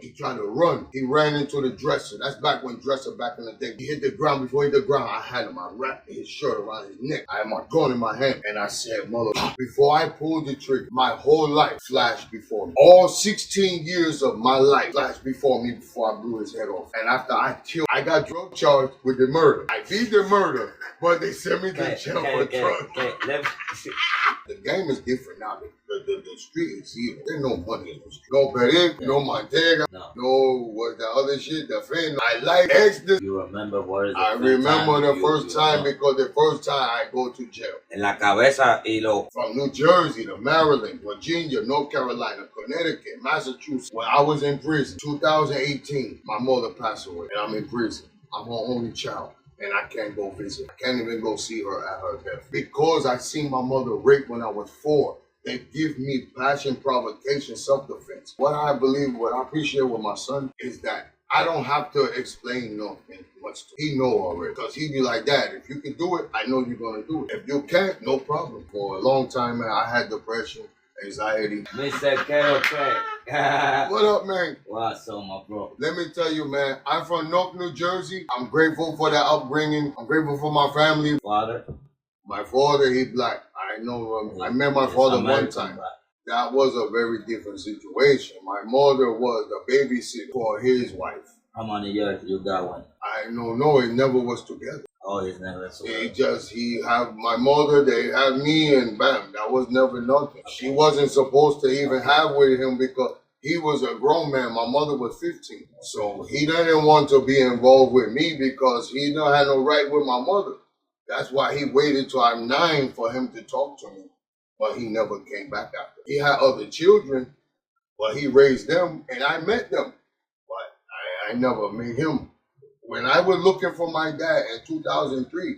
He tried to run. He ran into the dresser. That's back when dresser back in the day. He hit the ground. Before he hit the ground, I had him. I wrapped his shirt around his neck. I had my gun in my hand. And I said, mother, before I pulled the trigger, my whole life flashed before me. All 16 years of my life flashed before me before I blew his head off. And after I killed, I got drug charged with the murder. I beat the murder, but they sent me to jail for drugs. The game is different now. The street is here. There's no money in the street. No Peric, no Montega, no what the other shit, the friend. I like ecstasy. You remember what is the I remember the first time because the first time I go to jail. En la cabeza y lo. From New Jersey to Maryland, Virginia, North Carolina, Connecticut, Massachusetts. When I was in prison, 2018, my mother passed away and I'm in prison. I'm her only child. And I can't go visit. I can't even go see her at her death. Because I seen my mother raped when I was 4. They give me passion, provocation, self-defense. What I believe, what I appreciate with my son is that I don't have to explain nothing much to him. He know already. Because he be like, Dad, if you can do it, I know you're going to do it. If you can't, no problem. For a long time, man, I had depression, anxiety. Mr. K.O.K. What up, man? What's up, my bro? Let me tell you, man, I'm from Newark, New Jersey. I'm grateful for that upbringing. I'm grateful for my family. Father? My father, he black. I know I met my father one time. That was a very different situation. My mother was a babysitter for his wife. How many years you got one? I don't know. It never was together. Oh, it's never together. He have my mother, they had me, and bam, that was never nothing. She wasn't supposed to even have with him because he was a grown man. My mother was 15. So he didn't want to be involved with me because he didn't have no right with my mother. That's why he waited till I'm 9 for him to talk to me. But he never came back after. He had other children, but he raised them, and I met them. But I never met him. When I was looking for my dad in 2003,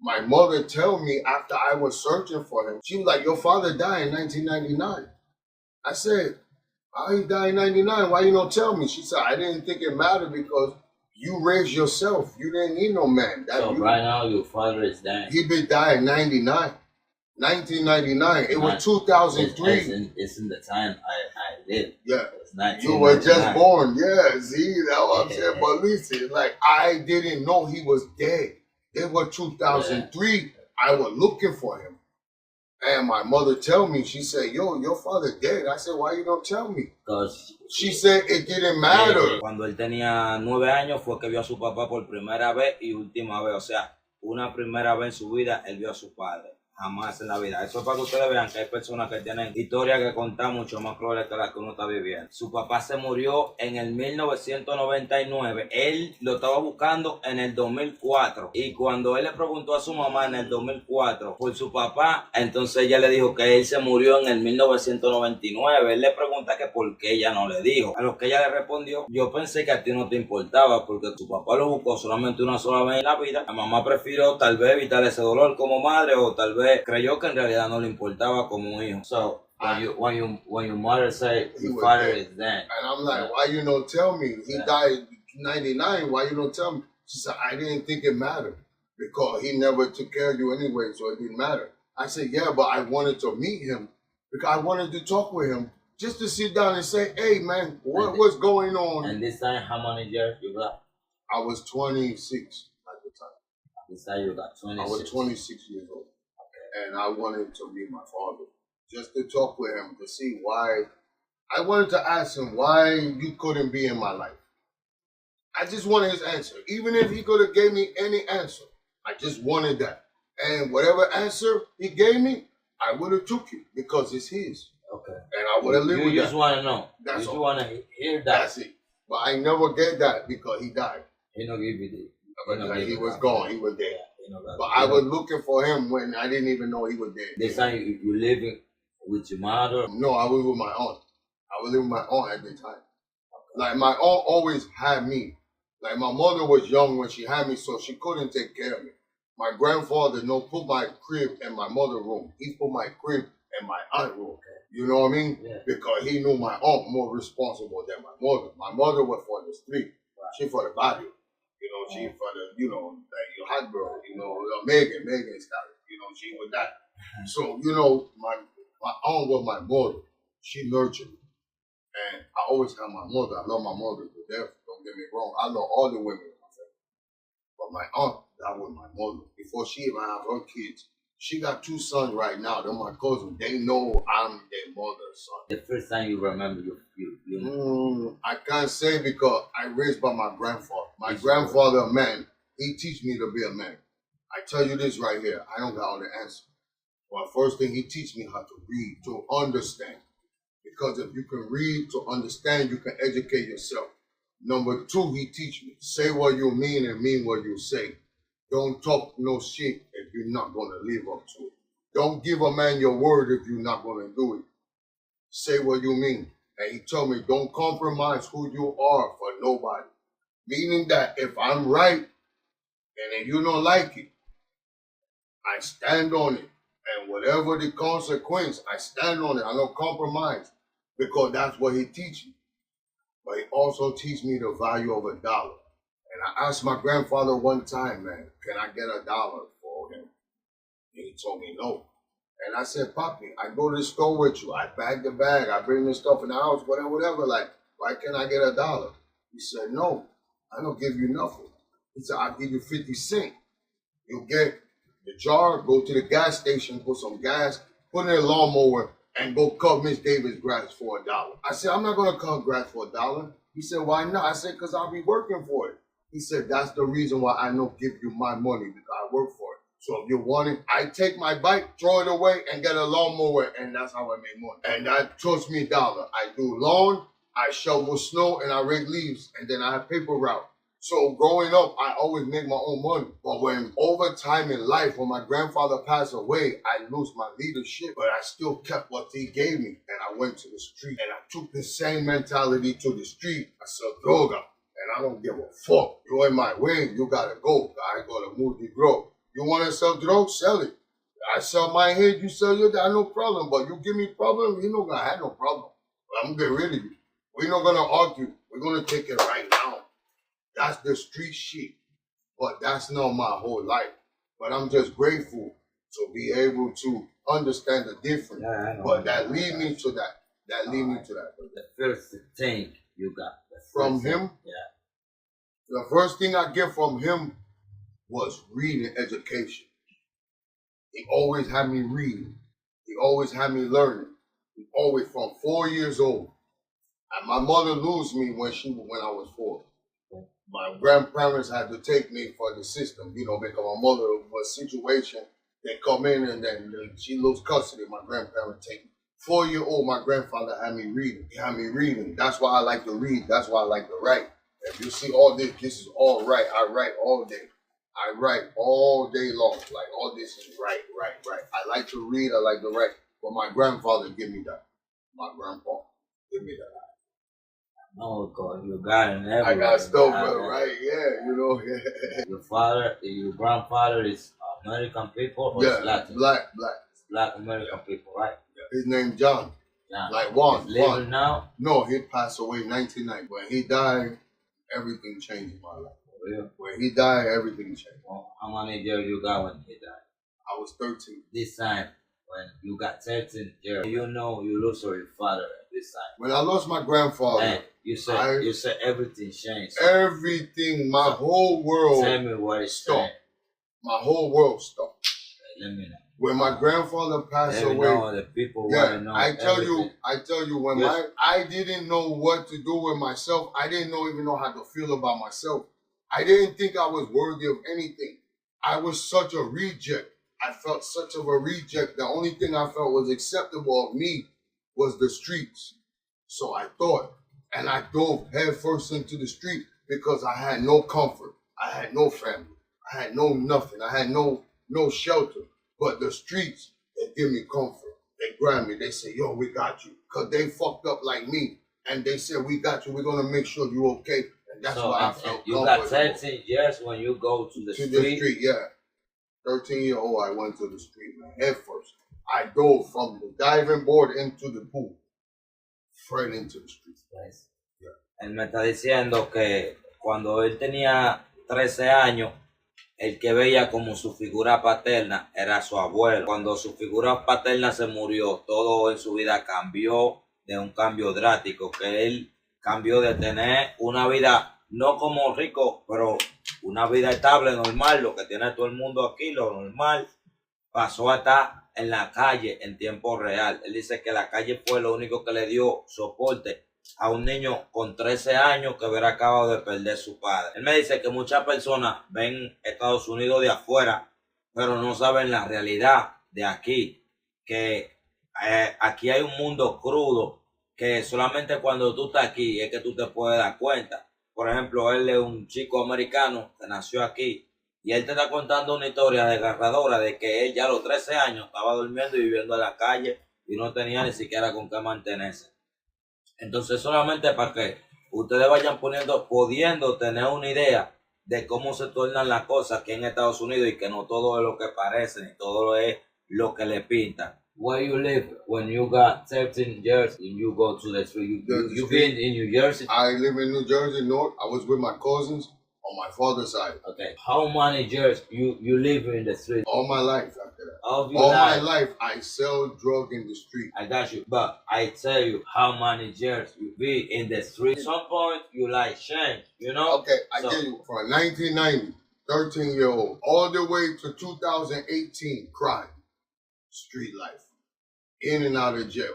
my mother told me after I was searching for him, she was like, your father died in 1999. I said, how he died in 99? Why you don't tell me? She said, I didn't think it mattered because you raised yourself. You didn't need no man. So right now your father is dying. He been died in 99. 1999. It was 2003. It's in the time I lived. Yeah. It's you were just born. Yeah. See, that's what I'm saying. But listen, like, I didn't know he was dead. It was 2003. Yeah. I was looking for him. And my mother tell me, she said, yo, your father dead. I said, why you don't tell me? Because she said it didn't matter. Cuando él tenía 9 años fue que vio a su papá por primera vez y última vez. O sea, una primera vez en su vida, él vio a su padre. Jamás en la vida. Eso es para que ustedes vean que hay personas que tienen historias que contar mucho más crueles que las que uno está viviendo. Su papá se murió en el 1999. Él lo estaba buscando en el 2004. Y cuando él le preguntó a su mamá en el 2004 por su papá, entonces ella le dijo que él se murió en el 1999. Él le pregunta que por qué ella no le dijo. A lo que ella le respondió, yo pensé que a ti no te importaba porque tu papá lo buscó solamente una sola vez en la vida. La mamá prefirió tal vez evitar ese dolor como madre o tal vez creyó que en realidad no le importaba como hijo. So when your mother say your father is dead, and I'm like, why you don't tell me? He died in 99. Why you don't tell me? She said, I didn't think it mattered because he never took care of you anyway, so it didn't matter. I said, yeah, but I wanted to meet him because I wanted to talk with him just to sit down and say, hey man, what's going on? And this time, how many years you got? I was 26 at the time. At this time you got 26. I was 26 years old. And I wanted to meet my father, just to talk with him, to see why. I wanted to ask him why you couldn't be in my life. I just wanted his answer. Even if he could have gave me any answer, I just wanted that. And whatever answer he gave me, I would have took it because it's his. Okay. And I would have lived with that. You just want to know. That's you just all. want to hear that. That's it. But I never get that because he died. He don't give you the. He was gone. He was dead. Yeah. But I was looking for him when I didn't even know he was dead. This time you living with your mother? No, I was with my aunt. I was living with my aunt at the time. Like my aunt always had me. Like my mother was young when she had me, so she couldn't take care of me. My grandfather put my crib in my mother's room. He put my crib in my aunt's room. You know what I mean? Yeah. Because he knew my aunt more responsible than my mother. My mother was for the street. Right. She for the body. You know, she for the, like your hot girl, Megan's got it. She was that. So, my aunt was my mother. She nurtured me. And I always have my mother. I love my mother to death. Don't get me wrong. I love all the women in my family. But my aunt, that was my mother. Before she even had her kids, she got 2 sons right now. They're my cousins. They know I'm their mother's son. The first time you remember I can't say because I raised by my grandfather. My grandfather, a man, he teach me to be a man. I tell you this right here. I don't got all the answer. But first thing, he teach me how to read, to understand. Because if you can read to understand, you can educate yourself. Number 2, he teach me, say what you mean and mean what you say. Don't talk no shit if you're not going to live up to it. Don't give a man your word if you're not going to do it. Say what you mean. And he told me, don't compromise who you are for nobody. Meaning that if I'm right, and if you don't like it, I stand on it. And whatever the consequence, I stand on it. I don't compromise. Because that's what he teaches me. But he also teaches me the value of $1. And I asked my grandfather one time, man, can I get $1 for him? And he told me no. And I said, Poppy, I go to the store with you. I bag the bag. I bring this stuff in the house, whatever. Like, why can't I get $1? He said, no, I don't give you nothing. He said, I'll give you 50 cents. You'll get the jar, go to the gas station, put some gas, put in a lawnmower, and go cut Miss Davis' grass for $1. I said, I'm not going to cut grass for $1. He said, why not? I said, because I'll be working for it. He said, that's the reason why I don't give you my money, because I work for it. So if you want it, I take my bike, throw it away, and get a lawnmower, and that's how I make money. And that costs me $1. I do lawn, I shovel snow, and I rake leaves, and then I have paper route. So growing up, I always make my own money. But when over time in life, when my grandfather passed away, I lose my leadership, but I still kept what he gave me. And I went to the street, and I took the same mentality to the street. I sell droga, and I don't give a fuck. You in my way, you gotta go. I gotta move the grow. You wanna sell drugs? Sell it. I sell my head, you sell your dad, no problem. But you give me problem, you not gonna have no problem. But I'm gonna get rid of you. We're not gonna argue. We're gonna take it right now. That's the street shit. But that's not my whole life. But I'm just grateful to be able to understand the difference. But that lead me to that. That lead me to that. The first thing you got. From him? Yeah. The first thing I get from him was reading education. He always had me reading. He always had me learning. He always from 4 years old. And my mother lose me when I was 4. My grandparents had to take me for the system, because my mother was situation. They come in and then she lose custody. My grandparents take me. 4-year-old, my grandfather had me reading. He had me reading. That's why I like to read. That's why I like to write. If you see all this is all right. I write all day. I write all day long. Like all this is right. I like to read. I like to write. But my grandfather give me that. My grandpa give me that. No, God, you got it everywhere. I got stuff, right? Yeah, Your grandfather is American people or Latin? Black. Black American people, right? Yeah. His name John. Like Juan. He's living now? No, he passed away in 1990. When he died, everything changed in my life. Really? When he died, everything changed. Well, how many years you got when he died? I was 13. This time, when you got 13 years, you lose your father at this time. When I lost my grandfather, and you said everything changed. Everything, my whole world. Tell me what it stopped. My whole world stopped. Okay, let me know. When my grandfather passed away, the people want to know. I tell you, when I didn't know what to do with myself. I didn't even know how to feel about myself. I didn't think I was worthy of anything. I was such a reject. I felt such of a reject. The only thing I felt was acceptable of me was the streets. So I thought, and I dove headfirst into the street because I had no comfort. I had no family. I had no nothing. I had no shelter. But the streets, they give me comfort. They grab me. They say, yo, we got you. Because they fucked up like me. And they said, we got you. We're going to make sure you're okay. And that's why I felt you got 13 years when you go to the street? To the street, yeah. 13-year-old, I went to the street, man, head first. I dove from the diving board into the pool. Straight into the street. Nice. Yeah. Él me está diciendo que cuando él tenía 13 años, el que veía como su figura paterna era su abuelo. Cuando su figura paterna se murió, todo en su vida cambió. de un cambio drástico, que él cambió de tener una vida, no como rico, pero una vida estable, normal, lo que tiene todo el mundo aquí, lo normal, pasó a estar en la calle en tiempo real. Él dice que la calle fue lo único que le dio soporte a un niño con 13 años que hubiera acabado de perder su padre. Él me dice que muchas personas ven Estados Unidos de afuera, pero no saben la realidad de aquí, que aquí hay un mundo crudo, que solamente cuando tú estás aquí es que tú te puedes dar cuenta. Por ejemplo, él es un chico americano que nació aquí y él te está contando una historia desgarradora de que él ya a los 13 años estaba durmiendo y viviendo en la calle y no tenía ni siquiera con qué mantenerse. Entonces, solamente para que ustedes vayan pudiendo tener una idea de cómo se tornan las cosas aquí en Estados Unidos y que no todo es lo que parece ni todo es lo que le pintan. Where you live when you got 13 years and you go to the street? You been in New Jersey? I live in New Jersey North. I was with my cousins on my father's side. Okay. How many years you live in the street? All my life after that. All my life, I sell drug in the street. I got you. But I tell you how many years you be in the street. At some point, you like change, you know? Okay, I tell you, from 1990, 13-year-old, all the way to 2018, crime, street life, in and out of jail.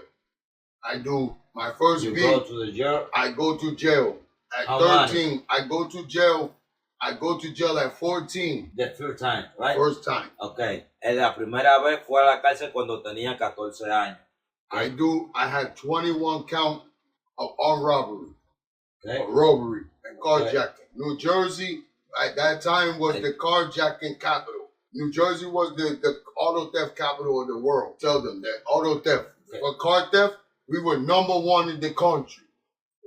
I do my first You beat. go to the jail? I go to jail at How 13. Much? I go to jail. I go to jail at 14. The first time, right? First time. Okay. La primera vez fue a la cárcel cuando tenía 14 años. I had 21 count of armed robbery, robbery and carjacking. New Jersey at that time was the carjacking capital. New Jersey was the auto theft capital of the world. Tell them that auto theft. For car theft, we were #1 in the country.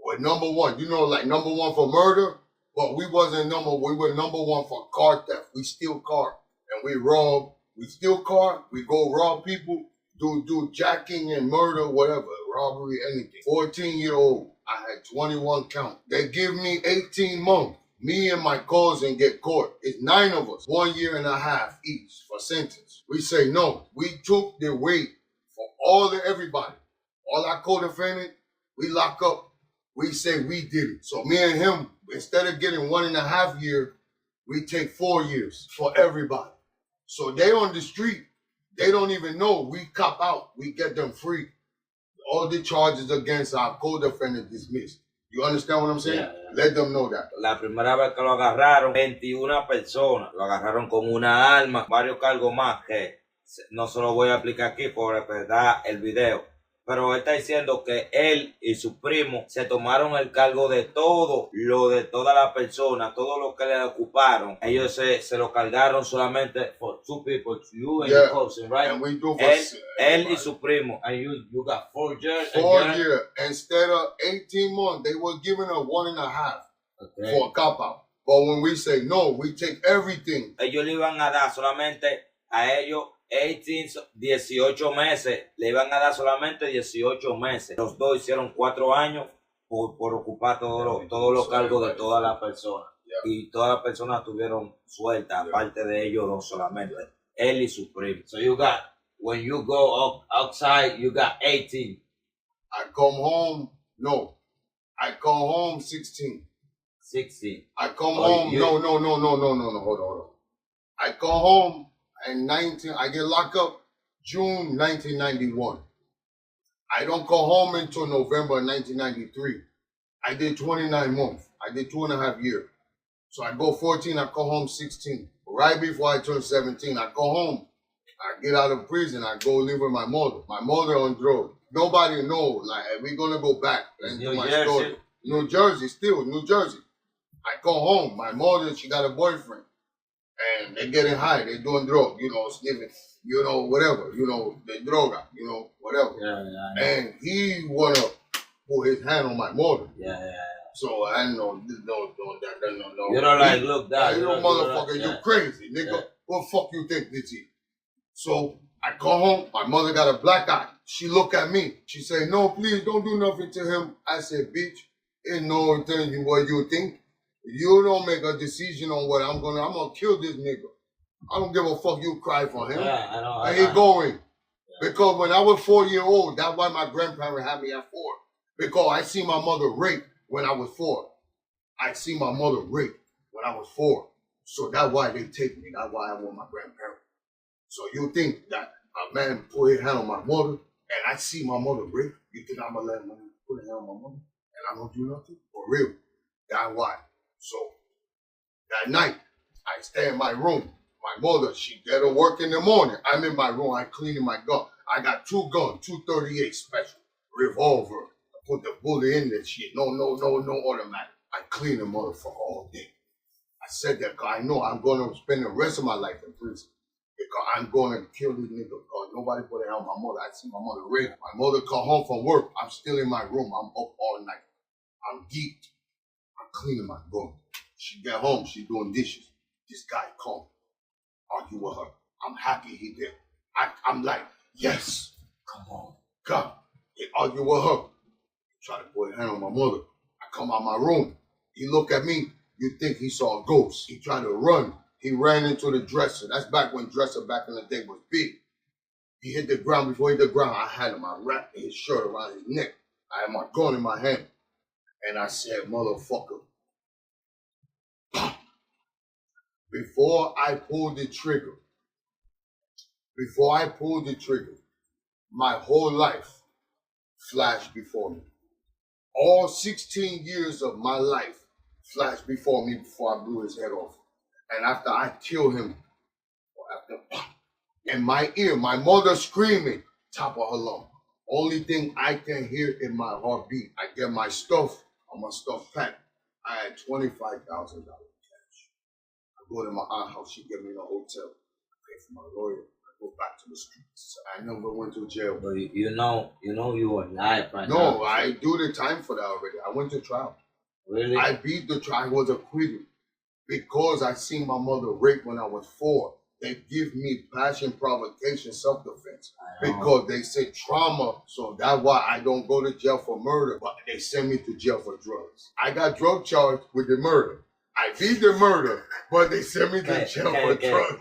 We're #1. You know, like #1 for murder, but we wasn't we were #1 for car theft. We steal car and we rob. We steal car, we go rob people, do jacking and murder, whatever, robbery, anything. 14-year-old, I had 21 count. They give me 18 months. Me and my cousin get caught. It's 9 of us, 1.5 years each for sentence. We say no. We took the weight for everybody. All our co-defendants, we lock up. We say we did it. So me and him, instead of getting 1.5 years, we take 4 years for everybody. So they on the street, they don't even know. We cop out, we get them free. All the charges against our co-defendant dismissed. You understand what I'm saying? Yeah, yeah. Let them know that. La primera vez que lo agarraron, 21 personas. Lo agarraron con una arma, varios cargos más que no se lo voy a explicar aquí por verdad el video. Pero él está diciendo que él y su primo se tomaron el cargo de todo, lo de toda la persona, todo lo que le ocuparon. Ellos se lo cargaron solamente for 2 people, you and your cousin, right? And we do él y su primo. And you got 4 years. 4 years. Instead of 18 months, they were giving us 1.5 for a cop out. But when we say no, we take everything. Ellos le iban a dar solamente a ellos 18 meses, le iban a dar solamente 18 meses. Los dos hicieron 4 años por ocupar todos los cargos de todas las personas. Y todas las personas tuvieron suelta, aparte de ellos dos solamente. Él y su primo. So you got, when you go outside, you got 18. I come home, I come home 16. 16. I come home, no, hold on. I come home. And I get locked up June 1991. I don't go home until November 1993. I did 29 months. I did 2.5 years. So I go 14, I go home 16. Right before I turn 17, I go home. I get out of prison, I go live with my mother. My mother on drugs. Nobody knows, like, we're going to go back and do my story. New Jersey, still, New Jersey. I go home. My mother, she got a boyfriend. And they're getting high, they're doing drugs, sniffing, whatever, they droga, whatever. Yeah. And he wanna put his hand on my mother. Yeah. So I know, no. You don't like, look, that. You motherfucker, you crazy, nigga. Yeah. What the fuck you think this is? So I go home, my mother got a black eye. She look at me. She say, no, please don't do nothing to him. I said, bitch, ain't no telling you what you think. You don't make a decision on what I'm gonna kill this nigga. I don't give a fuck you cry for him. Yeah, I know. And he going. Because when I was 4 years old, that's why my grandparents had me at 4. Because I see my mother raped when I was 4. I see my mother raped when I was 4. So that's why they take me. That's why I want my grandparents. So you think that a man put his hand on my mother and I see my mother raped? You think I'm going to let him put his hand on my mother and I don't do nothing? For real. That's why. So that night, I stay in my room. My mother, she get to work in the morning. I'm in my room. I cleaning my gun. I got 2 guns, 238 special, revolver. I put the bullet in that shit. No automatic. I clean the motherfucker all day. I said that because I know I'm going to spend the rest of my life in prison. Because I'm going to kill these niggas because nobody put it on my mother. I see my mother raped. My mother come home from work. I'm still in my room. I'm up all night. I'm geeked. I'm cleaning my gun. She get home. She doing dishes. This guy come. Argue with her. I'm happy he did. I'm like, yes, come on, God. He argue with her. He try to put a hand on my mother. I come out my room. He look at me. You think he saw a ghost. He tried to run. He ran into the dresser. That's back when dresser back in the day was big. He hit the ground. Before he hit the ground, I had him. I wrapped his shirt around his neck. I had my gun in my hand. And I said, motherfucker. Before I pulled the trigger, my whole life flashed before me. All 16 years of my life flashed before me before I blew his head off. And after I killed him, in my ear, my mother screaming, top of her lung. Only thing I can hear in my heartbeat. I get my stuff on my stuff pack. I had $25,000. Go to my aunt's house, she get me in a hotel. I pay for my lawyer. I go back to the streets. I never went to jail. But you know you were alive right now. No, I do the time for that already. I went to trial. Really? I beat the trial. I was acquitted because I seen my mother raped when I was 4. They give me passion, provocation, self-defense because they say trauma. So that's why I don't go to jail for murder, but they send me to jail for drugs. I got drug charged with the murder. I beat the murder, but they sent me to jail for drugs.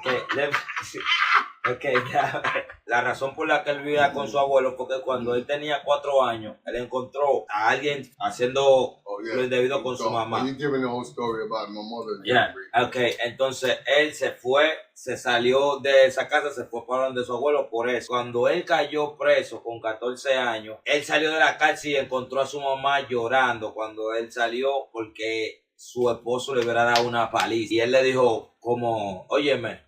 La razón por la que él vivía con su abuelo fue que cuando él tenía 4 años, él encontró a alguien haciendo lo indebido con su mamá. You're giving the whole story about my mother. Yeah. Okay, entonces él se salió de esa casa, se fue para donde su abuelo por eso. Cuando él cayó preso con 14 años, él salió de la cárcel y encontró a su mamá llorando cuando él salió porque su esposo le hubiera dado una paliza. Y él le dijo como, óyeme,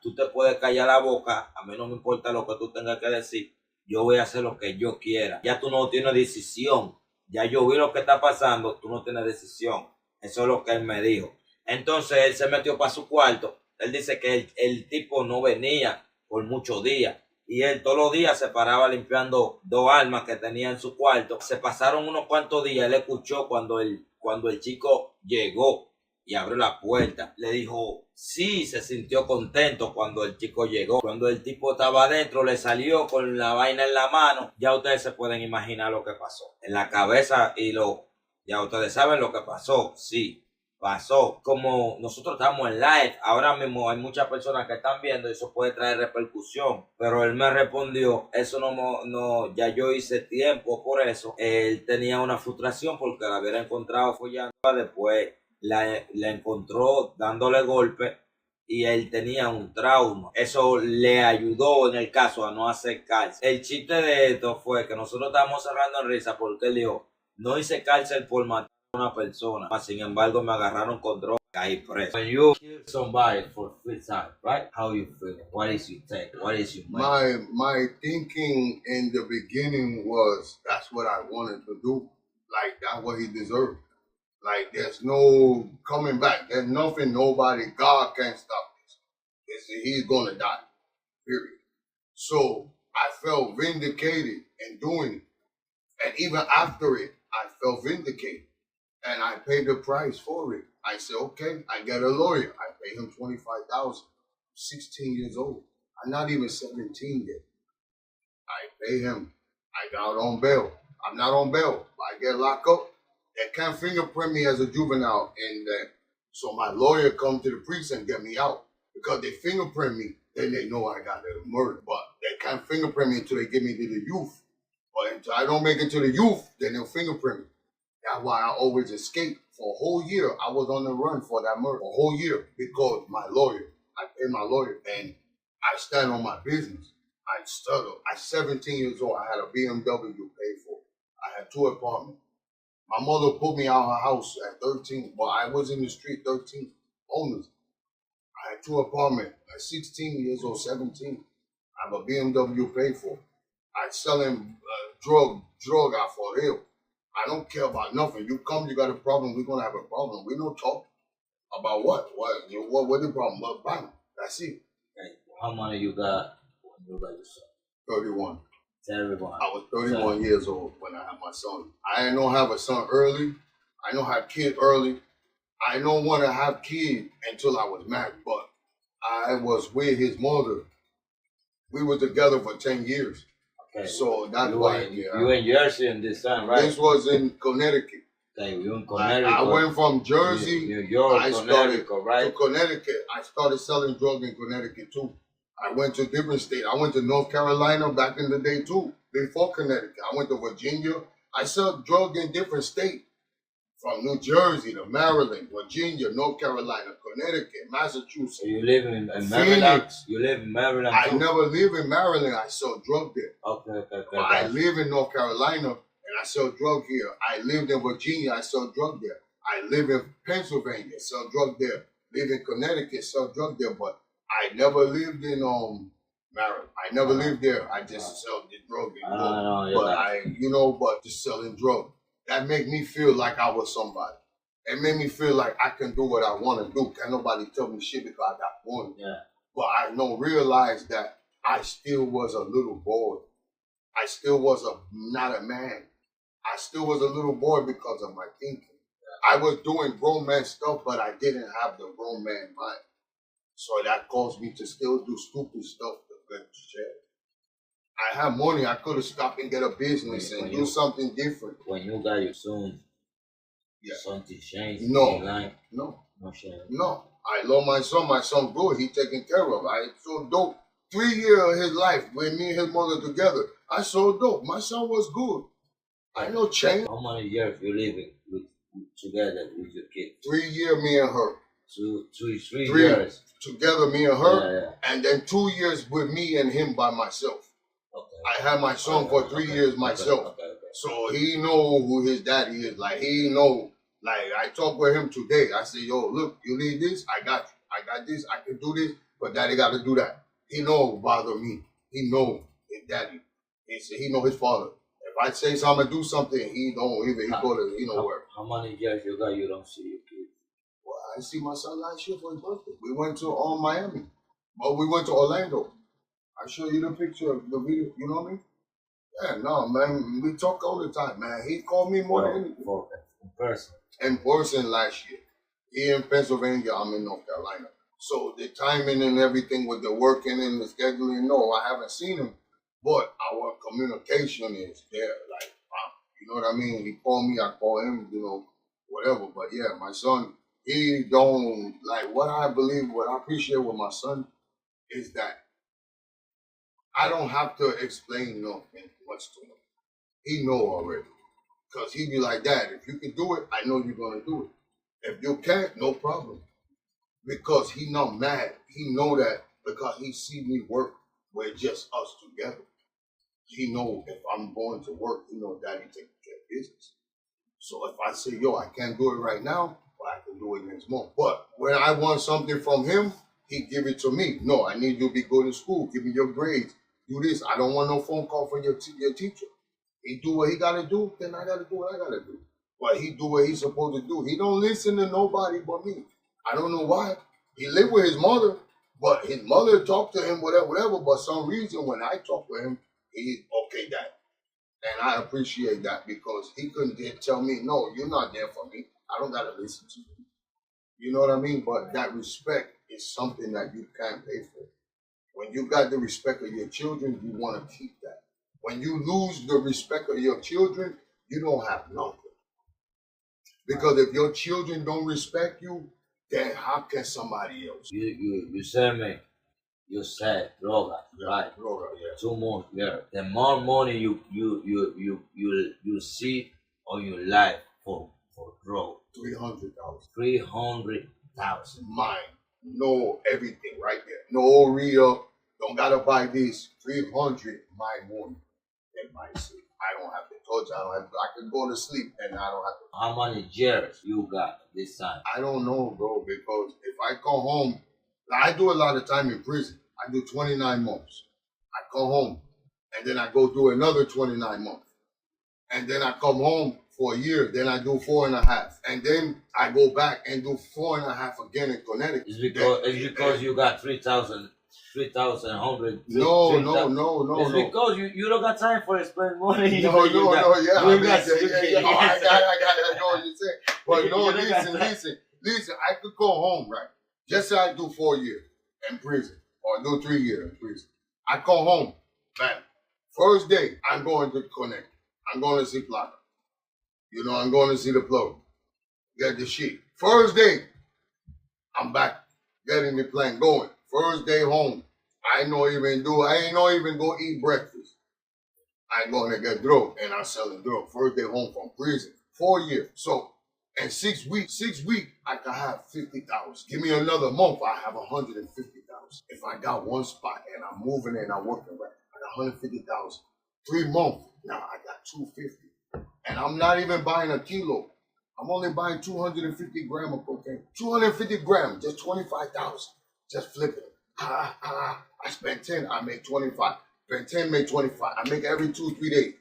tú te puedes callar la boca, a mí no me importa lo que tú tengas que decir, yo voy a hacer lo que yo quiera. Ya tú no tienes decisión, ya yo vi lo que está pasando, tú no tienes decisión. Eso es lo que él me dijo. Entonces él se metió para su cuarto. Él dice que el tipo no venía por muchos días. Y él todos los días se paraba limpiando 2 armas que tenía en su cuarto. Se pasaron unos cuantos días, él escuchó cuando el chico llegó y abrió la puerta. Le dijo, sí, se sintió contento cuando el chico llegó. Cuando el tipo estaba adentro, le salió con la vaina en la mano. Ya ustedes se pueden imaginar lo que pasó. En la cabeza ya ustedes saben lo que pasó. Sí, pasó. Como nosotros estamos en live, ahora mismo hay muchas personas que están viendo y eso puede traer repercusión. Pero él me respondió, eso no, ya yo hice tiempo por eso. Él tenía una frustración porque la hubiera encontrado follando. Después la encontró dándole golpe y él tenía un trauma. Eso le ayudó en el caso a no hacer cárcel. El chiste de esto fue que nosotros estábamos cerrando en risa porque él dijo, no hice cárcel por matar a una persona, sin embargo me agarraron con droga y caí preso. When you kill somebody for free time, right? How you feel? What is your take? What is your mind? My thinking in the beginning was that's what I wanted to do. Like that's what he deserved. Like, there's no coming back. There's nothing, nobody, God can't stop this. He's going to die, period. So I felt vindicated in doing it. And even after it, I felt vindicated. And I paid the price for it. I said, okay, I get a lawyer. I pay him $25,000. 16 years old. I'm not even 17 yet. I pay him. I got on bail. I'm not on bail. I get locked up. They can't fingerprint me as a juvenile, and so my lawyer come to the precinct and get me out because they fingerprint me. Then they know I got the murder. But they can't fingerprint me until they get me to the youth. But until I don't make it to the youth, then they'll fingerprint me. That's why I always escape. For a whole year, I was on the run for that murder. A whole year because my lawyer, I paid my lawyer, and I stand on my business. I struggled. At 17 years old, I had a BMW paid for. I had 2 apartments. My mother put me out of her house at 13. Well, I was in the street 13, homeless. I had 2 apartments. At 16 years old, 17, I have a BMW paid for. I selling drug out for real. I don't care about nothing. You come, you got a problem, we're gonna have a problem. We don't talk about what the problem? But bang, that's it. Okay. How many you got when you got your son? 31. Tell everyone. I was 31 years old when I had my son. I didn't know have a son early. I know have kid early. I don't want to have kid until I was married, but I was with his mother. We were together for 10 years. Okay. So that's why. You in Jersey in this time, right? This was in Connecticut. Okay, you in Connecticut. I went from Jersey, New York, Connecticut, right? To Connecticut. I started selling drugs in Connecticut too. I went to different states. I went to North Carolina back in the day too, before Connecticut. I went to Virginia. I sell drugs in different states. From New Jersey to Maryland, Virginia, North Carolina, Connecticut, Massachusetts. So you live in Maryland? Phoenix. You live in Maryland too? I never live in Maryland. I sell drug there. Okay. I live in North Carolina and I sell drug here. I lived in Virginia. I sell drug there. I live in Pennsylvania. Sell drug there. Live in Connecticut. Sell drug there. But I never lived in Maryland. I never lived there. I just sell the drug. But just selling drugs. That made me feel like I was somebody. It made me feel like I can do what I want to do. Can't nobody tell me shit because I got born. Yeah. But I don't realize that I still was a little boy. I still was not a man. I still was a little boy because of my thinking. I was doing grown man stuff, but I didn't have the grown man mind. So that caused me to still do stupid stuff to get to jail. I have money. I could have stopped and get a business and do something different. When you got your son, something changed in No. your life? No. No change. No. I love my son. My son good. He taken care of. I so dope. 3 years of his life with me and his mother together. I so dope. My son was good. I no change. How many years you living together with your kid? 3 years, me and her. 3 years. Together, me and her. Yeah. And then 2 years with me and him by myself. Okay. I had my son for 3 years myself. Okay. So he know who his daddy is. Like, he know. Like, I talk with him today. I say, yo, look, you need this? I got you. I got this. I can do this. But daddy got to do that. He know bother me. He know his daddy. He know his father. If I say something, do something, he don't even. He go to, where. How many years you got you don't see your kid? Well, I see my son last year for his birthday. We went to Miami. But we went to Orlando. I show you the picture of the video. You know what I mean? Yeah, no, man. We talk all the time, man. He called me more than anything. In person. In person last year. He in Pennsylvania, I'm in North Carolina. So the timing and everything with the working and the scheduling, no, I haven't seen him. But our communication is there. Like, you know what I mean? He called me, I call him, whatever. But yeah, my son, he don't, like, what I appreciate with my son is that I don't have to explain nothing much to him. He know already. Because he be like, Dad, if you can do it, I know you're going to do it. If you can't, no problem. Because he not mad. He know that because he see me work with just us together. He know if I'm going to work, he know Daddy taking care of business. So if I say, yo, I can't do it right now, well, I can do it next month. But when I want something from him, he give it to me. No, I need you to be good in school. Give me your grades. Do this. I don't want no phone call from your teacher. He do what he got to do, then I got to do what I got to do. But he do what he's supposed to do. He don't listen to nobody but me. I don't know why. He lived with his mother, but his mother talked to him, whatever. But some reason when I talk to him, he's okay, Dad. And I appreciate that because he couldn't tell me, no, you're not there for me. I don't got to listen to you. You know what I mean? But that respect is something that you can't pay for. When you got the respect of your children, you want to keep that. When you lose the respect of your children, you don't have nothing. Because if your children don't respect you, then how can somebody else? You said me, You said droga, right? Droga, yeah. Too much, yeah. The more money you see on your life for drug. 300,000. 300,000. Mine. No everything right there. No real. Don't gotta buy this. 300 my money and my sleep. I don't have to touch. I can go to sleep and I don't have to. How many years you got this time? I don't know, bro, because if I come home, I do a lot of time in prison. I do 29 months. I come home and then I go do another 29 months. And then I come home for a year. Then I do 4.5. And then I go back and do 4.5 again in Connecticut. It's because you got 3,000 100. No. It's because you don't got time for spend money. Yeah. I know what you're saying. But no, listen. I could go home, right? Just say I do 4 years in prison or do 3 years in prison. I come home, bam. First day, I'm going to Connect. I'm going to see Plata. You know, I'm going to see the plug. Get the shit. First day, I'm back. Getting the plane going. First day home. I ain't no even go eat breakfast. I going to get drug and I'm selling drug. First day home from prison. 4 years. So in 6 weeks, I can have 50,000. Give me another month, I have 150,000. If I got one spot and I'm moving and I'm working right, I got 150,000. 3 months, now I got 250. And I'm not even buying a kilo. I'm only buying 250 grams of cocaine. 250 grams, just 25,000. Just flip it. I spend 10, I make 25. Spend 10, make 25. I make every 2-3 days.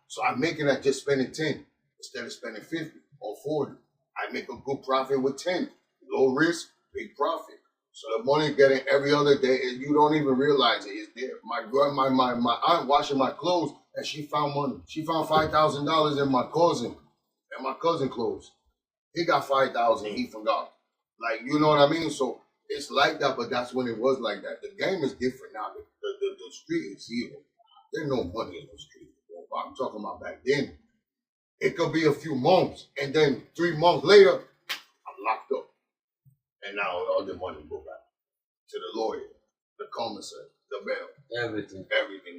So I'm making that just spending 10 instead of spending 50 or 40. I make a good profit with 10. Low risk, big profit. So the money getting every other day, and you don't even realize it is there. My aunt washing my clothes, and she found money. She found $5,000 in my cousin clothes. He got 5,000, he forgot. Like, you know what I mean? So it's like that, but that's when it was like that. The game is different now. The street is evil. There's no money in the street. I'm talking about back then. It could be a few months, and then 3 months later, I'm locked up. And now all the money go back to the lawyer, the commissary, the bail. Everything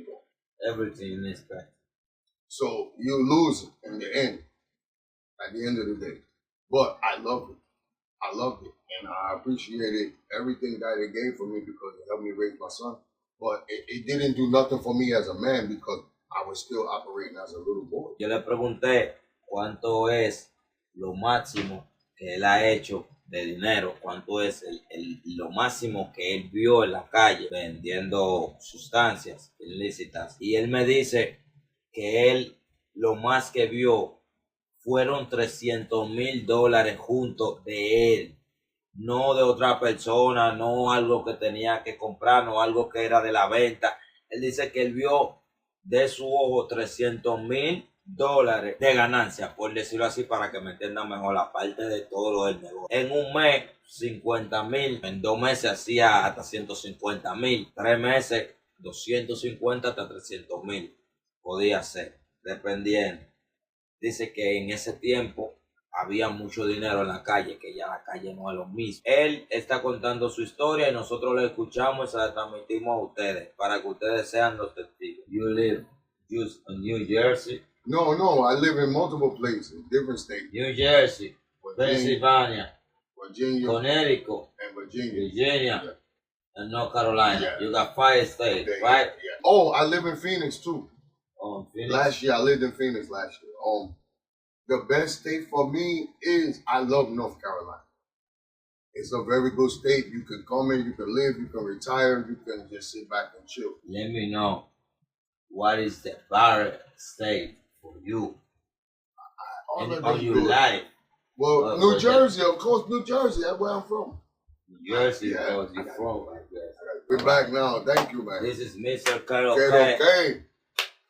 go. Everything is back. So you lose it in the end, at the end of the day. But I loved it. And I appreciated everything that it gave for me because it helped me raise my son. But it didn't do nothing for me as a man because I was still operating as a little boy. Yo le pregunté cuánto es lo máximo que él ha hecho de dinero, cuánto es lo máximo que él vio en la calle vendiendo sustancias ilícitas. Y él me dice que él lo más que vio fueron $300,000 juntos de él, no de otra persona, no algo que tenía que comprar, no algo que era de la venta. Él dice que él vio de su ojo $300,000 de ganancia, por decirlo así, para que me entiendan mejor, la parte de todo lo del negocio. En un mes, 50,000. En 2 meses hacía hasta 150,000. 3 meses, 250 hasta 300,000. Podía ser, dependiendo. Dice que en ese tiempo había mucho dinero en la calle, que ya la calle no es lo mismo. Él está contando su historia y nosotros la escuchamos y se la transmitimos a ustedes para que ustedes sean los testigos. You live just in New Jersey? No, I live in multiple places, different states. New Jersey, Pennsylvania, Virginia, Connecticut, and Virginia, yeah. And North Carolina. Yeah. You got 5 states, right? Yeah. Oh, I live in Phoenix too. Oh, Phoenix. Last year, I lived in Phoenix last year. The best state for me is, I love North Carolina. It's a very good state. You can come in, you can live, you can retire, you can just sit back and chill. Let me know, what is the favorite state for you on your life? Well, New Jersey, of course, New Jersey. That's where I'm from. New Jersey, because you're from, I guess. We're back now. Thank you, man. This is Mr. Carlos. Okay.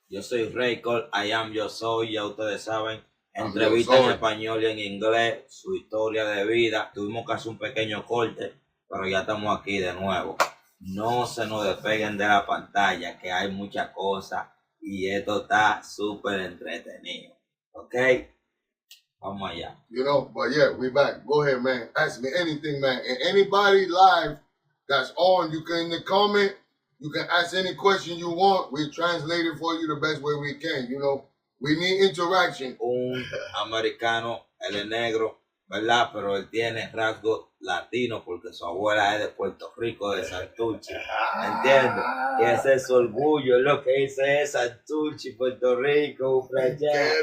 Yo soy Reycool, yo soy, ya ustedes saben. Entrevista en español y en inglés, su historia de vida. Tuvimos que hacer un pequeño corte, pero ya estamos aquí de nuevo. No se nos despeguen de la pantalla, que hay muchas cosas y esto está súper entretenido. ¿Ok? Vamos allá. You know, but yeah, we back. Go ahead, man. Ask me anything, man. And anybody live That's on. You can in the comment, you can ask any question you want. We translate it for you the best way we can. You know, we need interaction. Un americano, él es negro, ¿verdad? Pero él tiene rasgos latinos porque su abuela es de Puerto Rico, de Santurce, ¿entiendes? Y ese es su orgullo, es lo que dice es Santurce, Puerto Rico, por allá.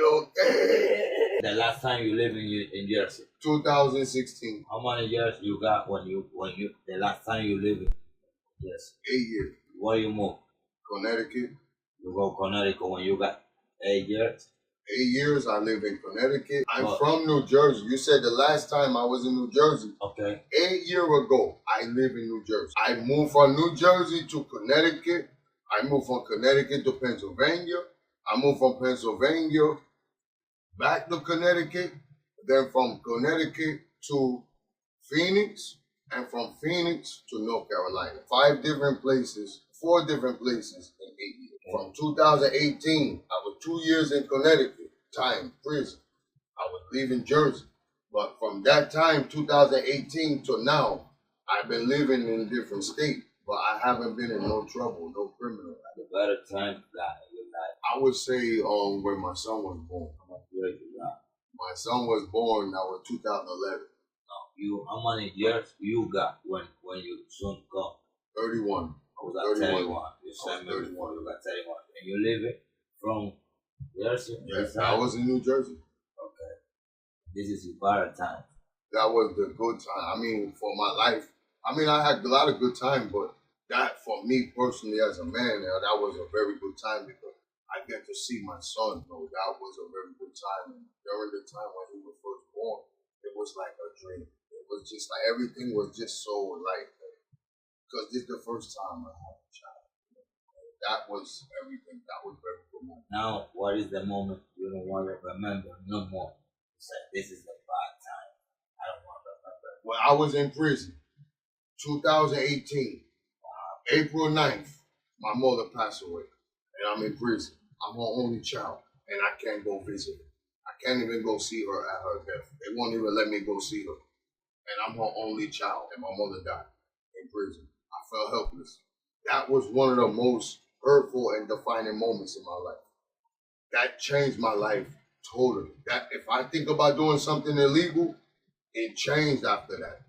The last time you lived in Jersey? 2016. How many years you got when you the last time you lived in Jersey? 8 years. Where you moved? Connecticut. You go Connecticut when you got 8 years? 8 years I live in Connecticut. I'm from New Jersey. You said the last time I was in New Jersey. Okay. 8 years ago, I live in New Jersey. I moved from New Jersey to Connecticut. I moved from Connecticut to Pennsylvania. I moved from Pennsylvania back to Connecticut. Then from Connecticut to Phoenix. And from Phoenix to North Carolina. 5 different places, 4 different places in 8 years. From 2018, I was 2 years in Connecticut, time, prison. I was leaving Jersey. But from that time, 2018 to now, I've been living in a different state. But I haven't been in no trouble, no criminal. The better time that you got. I would say when my son was born. How much years you got? My son was born, that was 2011. How many years you got when you soon come? 31. I was at 31. You said me before you got 31. And you live it from Jersey? Yes, I was in New Jersey. Okay. This is your better time. That was the good time. I mean, for my life. I mean, I had a lot of good time, but that for me personally as a man, that was a very good time because I get to see my son. That was a very good time. And during the time when he was first born, it was like a dream. It was just like everything was just so like, because this is the first time I had a child. That was everything. That was very good moment. Now, what is the moment you don't want to remember no more? You said, this is a bad time. I don't want to remember. Well, I was in prison. 2018. April 9th, my mother passed away. And I'm in prison. I'm her only child. And I can't go visit her. I can't even go see her at her death. They won't even let me go see her. And I'm her only child. And my mother died in prison. I felt helpless. That was one of the most hurtful and defining moments in my life. That changed my life totally. That if I think about doing something illegal, it changed after that.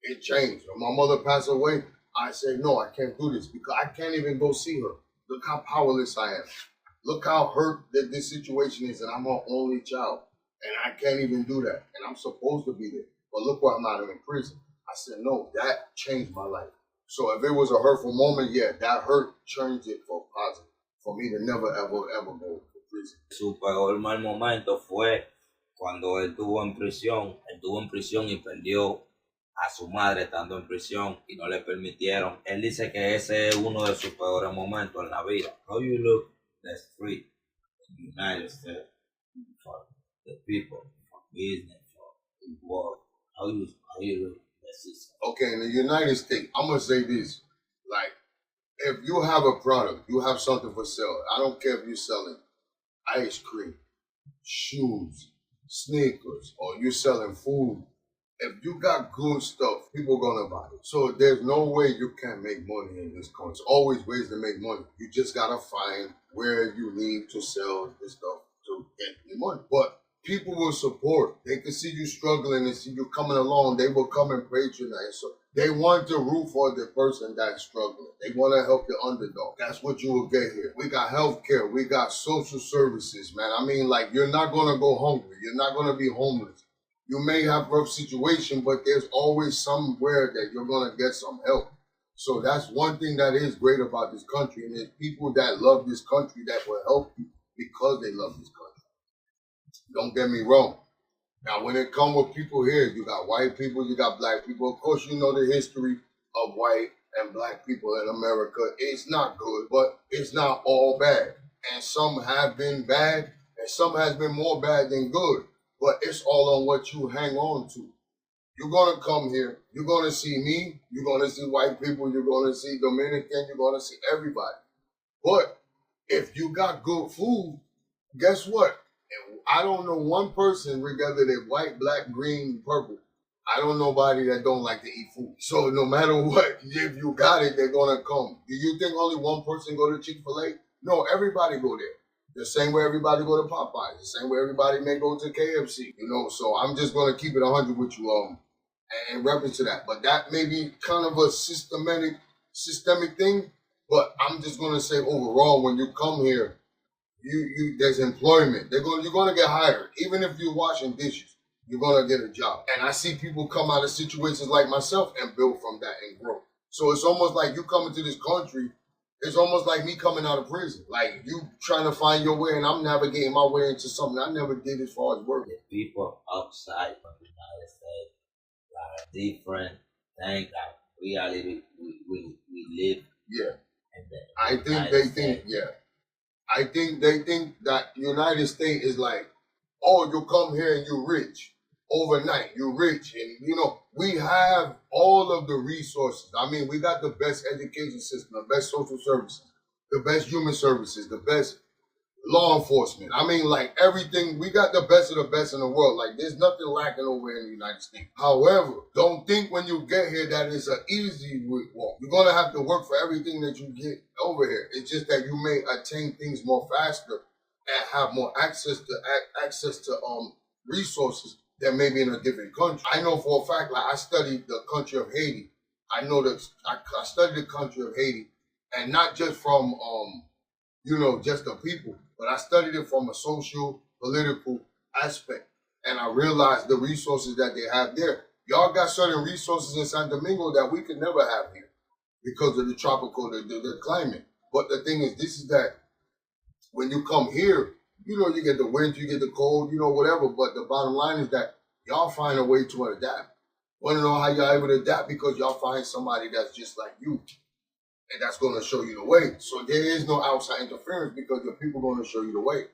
It changed. When my mother passed away, I said, no, I can't do this because I can't even go see her. Look how powerless I am. Look how hurt that this situation is, and I'm her only child. And I can't even do that. And I'm supposed to be there. But look why I'm not in prison. I said, no, that changed my life. So if it was a hurtful moment, yeah, that hurt changed it for positive. For me to never, ever, ever go to prison. Su peor mal momento fue cuando él estuvo en prisión. Él estuvo en prisión y perdió a su madre estando en prisión y no le permitieron. Él dice que ese es uno de sus peores momentos en la vida. How you look that's free in the United States for the people, for business, for work. How you look that system? Okay, in the United States, I'm going to say this. Like, if you have a product, you have something for sale. I don't care if you're selling ice cream, shoes, sneakers, or you're selling food. If you got good stuff, people are going to buy it. So there's no way you can't make money in this country. There's always ways to make money. You just got to find where you need to sell this stuff to get the money. But people will support. They can see you struggling and see you coming along. They will come and patronize. So they want to root for the person that's struggling. They want to help the underdog. That's what you will get here. We got healthcare. We got social services, man. I mean, like, you're not going to go hungry. You're not going to be homeless. You may have a rough situation, but there's always somewhere that you're going to get some help. So that's one thing that is great about this country. And there's people that love this country that will help you because they love this country. Don't get me wrong. Now, when it comes with people here, you got white people, you got black people. Of course, you know the history of white and black people in America. It's not good, but it's not all bad. And some have been bad, and some has been more bad than good. But it's all on what you hang on to. You're going to come here. You're going to see me. You're going to see white people. You're going to see Dominican. You're going to see everybody. But if you got good food, guess what? I don't know one person, regardless they're white, black, green, purple. I don't know nobody that don't like to eat food. So no matter what, if you got it, they're gonna come. Do you think only one person go to Chick-fil-A? No, everybody go there. The same way everybody go to Popeyes. The same way everybody may go to KFC. So I'm just gonna keep it 100 with you, and reference to that. But that may be kind of a systemic thing. But I'm just gonna say overall, when you come here, there's employment. You're gonna get hired, even if you're washing dishes. You're gonna get a job. And I see people come out of situations like myself and build from that and grow. So it's almost like you coming to this country, it's almost like me coming out of prison. Like you trying to find your way and I'm navigating my way into something I never did as far as work. The people outside of the United States are different thing that reality we live Yeah. in the I think United they States. think, yeah. I think they think that the United States is like, oh, you come here and you're rich. Overnight, you're rich. And, we have all of the resources. I mean, we got the best education system, the best social services, the best human services, the best law enforcement. I mean, like everything, we got the best of the best in the world. Like there's nothing lacking over in the United States. However, don't think when you get here that it's an easy walk. You're going to have to work for everything that you get over here. It's just that you may attain things more faster and have more access to resources that may be in a different country. I know for a fact, like I studied the country of Haiti. I know that I studied the country of Haiti, and not just from just the people, but I studied it from a social, political aspect, and I realized the resources that they have there. Y'all got certain resources in San Domingo that we could never have here because of the tropical, the climate. But the thing is, this is that when you come here, you get the winter, you get the cold, whatever. But the bottom line is that y'all find a way to adapt. Want to know how y'all able to adapt? Because y'all find somebody that's just like you, and that's going to show you the way. So there is no outside interference because your people going to show you the way.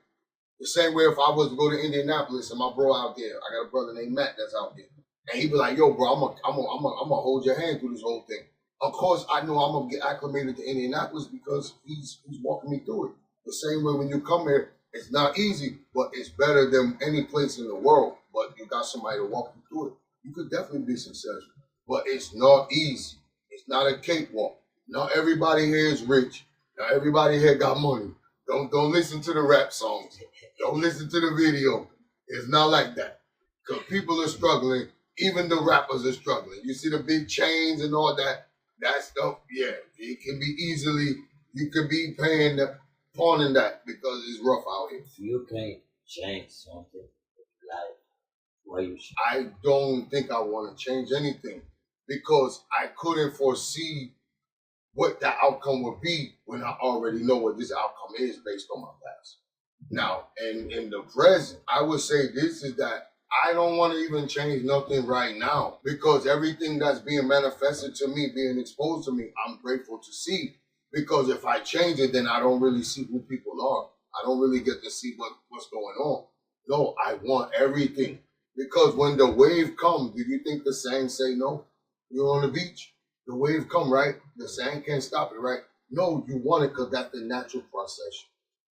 The same way if I was to go to Indianapolis and my bro out there, I got a brother named Matt that's out there, and he'd be like, "Yo, bro, I'm gonna hold your hand through this whole thing." Of course, I know I'm gonna get acclimated to Indianapolis because he's walking me through it. The same way when you come here, it's not easy, but it's better than any place in the world. But you got somebody to walk you through it. You could definitely be successful, but it's not easy. It's not a cakewalk. Not everybody here is rich. Not everybody here got money. Don't listen to the rap songs. Don't listen to the video. It's not like that. Because people are struggling. Even the rappers are struggling. You see the big chains and all that. That stuff, yeah. It can be you could be pawning that because it's rough out here. If you can change something in life, why you should? I don't think I want to change anything because I couldn't foresee what the outcome would be when I already know what this outcome is based on my past. Now, in the present, I would say this is that I don't want to even change nothing right now because everything that's being manifested to me, being exposed to me, I'm grateful to see. Because if I change it, then I don't really see who people are. I don't really get to see what's going on. No, I want everything. Because when the wave comes, do you think the sand say no? You're on the beach. The wave come, right? The sand can't stop it, right? No, you want it because that's the natural process.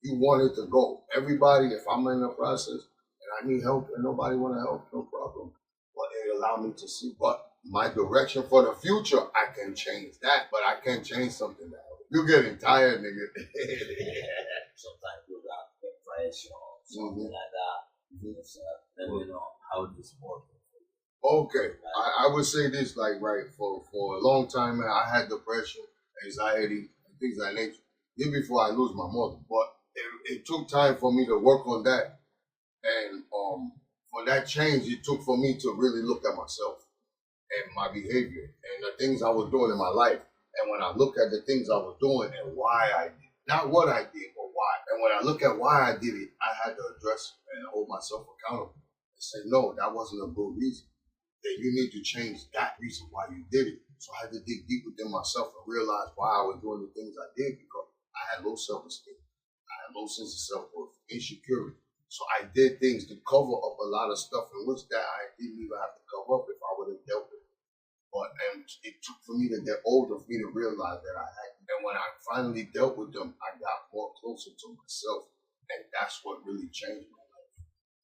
You want it to go. Everybody, if I'm in the process and I need help and nobody want to help, no problem. But it allow me to see what my direction for the future, I can change that, but I can't change something that you're getting tired, nigga. Sometimes you got depression or something like that. So let me know how this works. Okay, I would say this, like, right, for a long time, man, I had depression, anxiety, and things of that nature, even before I lose my mother. But it took time for me to work on that. And for that change, it took for me to really look at myself and my behavior and the things I was doing in my life. And when I look at the things I was doing and why I did, not what I did, but why. And when I look at why I did it, I had to address and hold myself accountable and say, no, that wasn't a good reason. Then you need to change that reason why you did it. So I had to dig deep within myself and realize why I was doing the things I did because I had low self-esteem. I had low sense of self-worth, insecurity. So I did things to cover up a lot of stuff in which that I didn't even have to cover up if I would have dealt with it. But it took for me to get older for me to realize that I had. And when I finally dealt with them, I got more closer to myself. And that's what really changed my life.